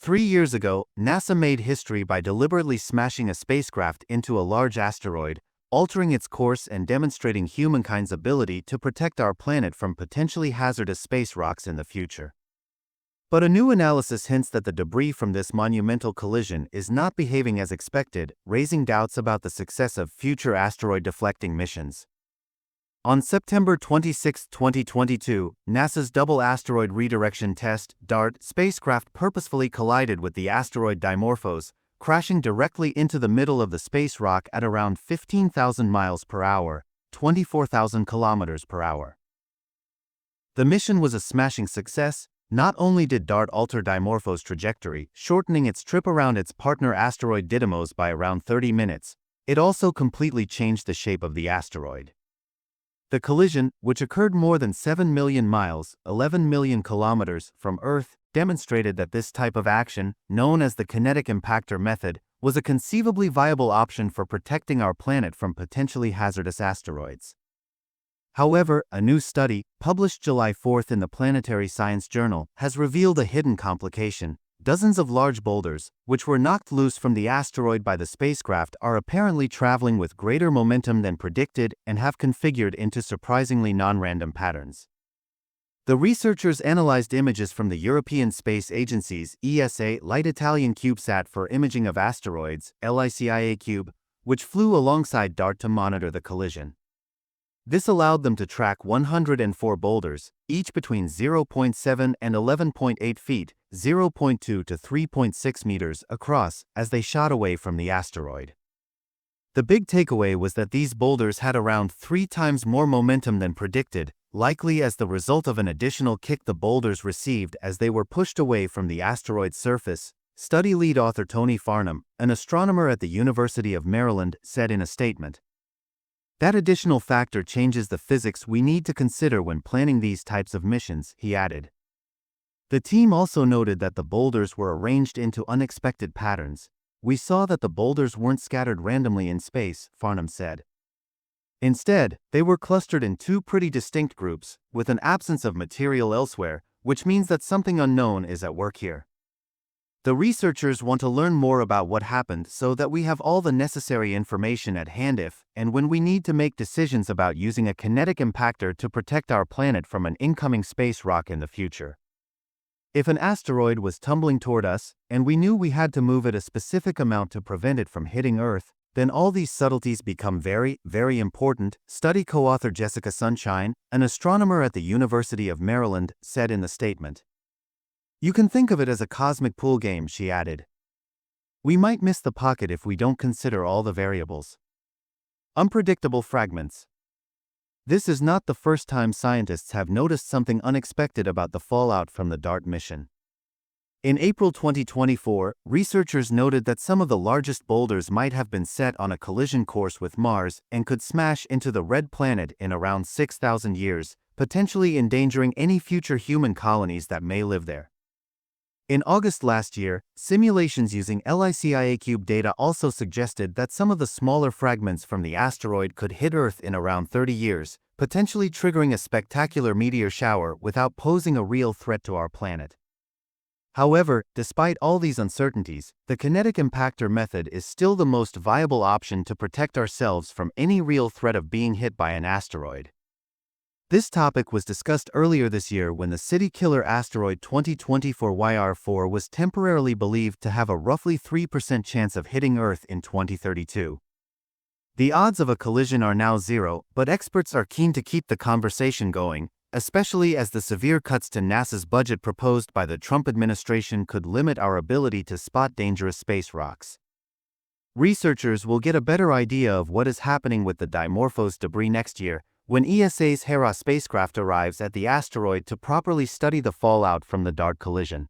3 years ago, NASA made history by deliberately smashing a spacecraft into a large asteroid, altering its course and demonstrating humankind's ability to protect our planet from potentially hazardous space rocks in the future. But a new analysis hints that the debris from this monumental collision is not behaving as expected, raising doubts about the success of future asteroid-deflecting missions. On September 26, 2022, NASA's Double Asteroid Redirection Test (DART) spacecraft purposefully collided with the asteroid Dimorphos, crashing directly into the middle of the space rock at around 15,000 miles per hour, 24,000 kilometers per hour. The mission was a smashing success. Not only did DART alter Dimorphos' trajectory, shortening its trip around its partner asteroid Didymos by around 30 minutes, it also completely changed the shape of the asteroid. The collision, which occurred more than 7 million miles, 11 million kilometers, from Earth, demonstrated that this type of action, known as the kinetic impactor method, was a conceivably viable option for protecting our planet from potentially hazardous asteroids. However, a new study, published July 4 in the Planetary Science Journal, has revealed a hidden complication. Dozens of large boulders, which were knocked loose from the asteroid by the spacecraft, are apparently traveling with greater momentum than predicted and have configured into surprisingly non-random patterns. The researchers analyzed images from the European Space Agency's ESA Light Italian CubeSat for Imaging of Asteroids (LICIA Cube), which flew alongside DART to monitor the collision. This allowed them to track 104 boulders, each between 0.7 and 11.8 feet, 0.2 to 3.6 meters across, as they shot away from the asteroid. The big takeaway was that these boulders had around 3 times more momentum than predicted, likely as the result of an additional kick the boulders received as they were pushed away from the asteroid's surface. Study lead author Tony Farnham, an astronomer at the University of Maryland, said in a statement. That additional factor changes the physics we need to consider when planning these types of missions, he added. The team also noted that the boulders were arranged into unexpected patterns. We saw that the boulders weren't scattered randomly in space, Farnham said. Instead, they were clustered in 2 pretty distinct groups, with an absence of material elsewhere, which means that something unknown is at work here. The researchers want to learn more about what happened so that we have all the necessary information at hand if and when we need to make decisions about using a kinetic impactor to protect our planet from an incoming space rock in the future. If an asteroid was tumbling toward us, and we knew we had to move it a specific amount to prevent it from hitting Earth, then all these subtleties become very, very important, study co-author Jessica Sunshine, an astronomer at the University of Maryland, said in the statement. You can think of it as a cosmic pool game, she added. We might miss the pocket if we don't consider all the variables. Unpredictable fragments. This is not the first time scientists have noticed something unexpected about the fallout from the DART mission. In April 2024, researchers noted that some of the largest boulders might have been set on a collision course with Mars and could smash into the red planet in around 6,000 years, potentially endangering any future human colonies that may live there. In August last year, simulations using LICIA Cube data also suggested that some of the smaller fragments from the asteroid could hit Earth in around 30 years, potentially triggering a spectacular meteor shower without posing a real threat to our planet. However, despite all these uncertainties, the kinetic impactor method is still the most viable option to protect ourselves from any real threat of being hit by an asteroid. This topic was discussed earlier this year when the city-killer asteroid 2024 YR4 was temporarily believed to have a roughly 3% chance of hitting Earth in 2032. The odds of a collision are now 0, but experts are keen to keep the conversation going, especially as the severe cuts to NASA's budget proposed by the Trump administration could limit our ability to spot dangerous space rocks. Researchers will get a better idea of what is happening with the Dimorphos debris next year, when ESA's Hera spacecraft arrives at the asteroid to properly study the fallout from the DART collision.